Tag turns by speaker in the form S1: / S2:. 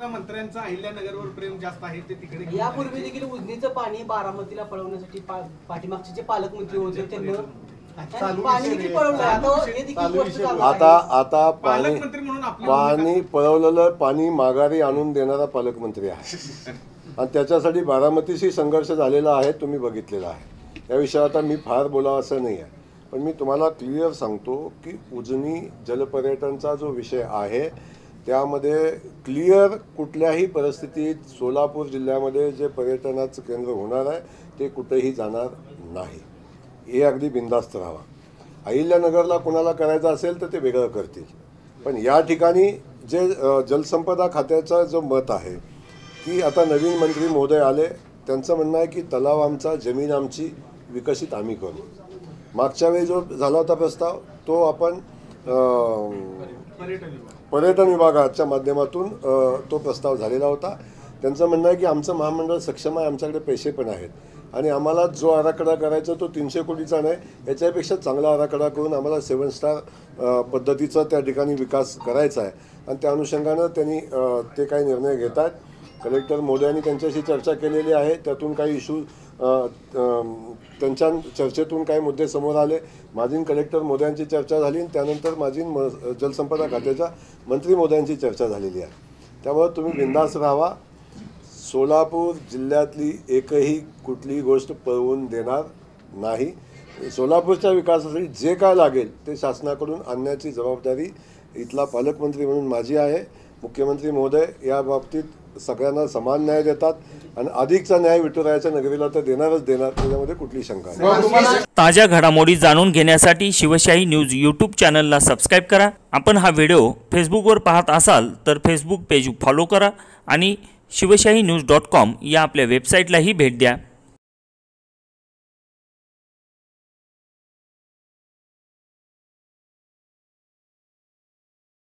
S1: मंत्र्यांचं अहिल्यानगरवर प्रेम जास्त आहे ते तिकडे
S2: यापूर्वी देखील उजनीचं पाणी बारामतीला पळवण्यासाठी पाठीमागचे जे पालकमंत्री होते त्यांना
S3: आता पाणी पळवलेलं पाणी माघारी आणून देणारा पालकमंत्री आहे आणि त्याच्यासाठी बारामतीशी संघर्ष झालेला आहे, तुम्ही बघितलेला आहे. या विषयात आता मी फार बोलावं असं नाही आहे, पण मी तुम्हाला क्लिअर सांगतो की उजनी जलपर्यटनचा जो विषय आहे त्यामध्ये क्लिअर कुठल्याही परिस्थितीत सोलापूर जिल्ह्यामध्ये जे पर्यटनाचं केंद्र होणार आहे ते कुठेही जाणार नाही, हे अगदी बिनधास्त राहावा. अहिल्यानगरला कोणाला करायचं असेल तर ते वेगळं करतील, पण या ठिकाणी जे जलसंपदा खात्याचं जो मत आहे की आता नवीन मंत्री महोदय आले, त्यांचं म्हणणं आहे की तलाव आमचा, जमीन आमची, विकसित आम्ही करू. मागच्या वेळी जो झाला होता प्रस्ताव तो आपण पर्यटन विभागाच्या माध्यमातून तो प्रस्ताव झालेला होता. त्यांचं म्हणणं आहे की आमचं महामंडळ सक्षम आहे, आमच्याकडे पैसे पण आहेत आणि आम्हाला जो आराखडा करायचा तो 300 कोटीचा नाही, याच्यापेक्षा चांगला आराखडा करून आम्हाला 7 स्टार पद्धतीचा त्या ठिकाणी विकास करायचा आहे. आणि त्या अनुषंगानं त्यांनी ते काही निर्णय घेत आहेत. कलेक्टर महोदयांनी त्यांच्याशी चर्चा केलेली आहे, त्यातून काही इश्यू त्यांच्या चर्चेतून काही मुद्दे समोर आले. माझी कलेक्टर महोदयांची चर्चा झाली आणि त्यानंतर माझी जलसंपदा खात्याच्या मंत्री महोदयांची चर्चा झालेली आहे. त्यामुळे तुम्ही बिंदास राहावा. सोलापूर जिल्ह्यातली एकही कुठलीही गोष्ट पळवून देणार नाही. सोलापूरच्या विकासासाठी जे काय लागेल ते शासनाकडून आणण्याची जबाबदारी इथला पालकमंत्री म्हणून माझी आहे. मुख्यमंत्री महोदय या बाबतीत सगळ्यांना समान न्याय देतात आणि अधिकचा न्याय विठुरायाच्या नगरीला तर देणारच देणार, त्याच्यामध्ये कुठली शंका नाही.
S4: ताज्या घडामोडी जाणून घेण्यासाठी शिवशाही न्यूज यूट्यूब चॅनलला सबस्क्राईब करा. आपण हा व्हिडिओ फेसबुकवर पाहत असाल तर फेसबुक पेज फॉलो करा आणि शिवशाही न्यूज.com या आपल्या वेबसाईटलाही भेट द्या.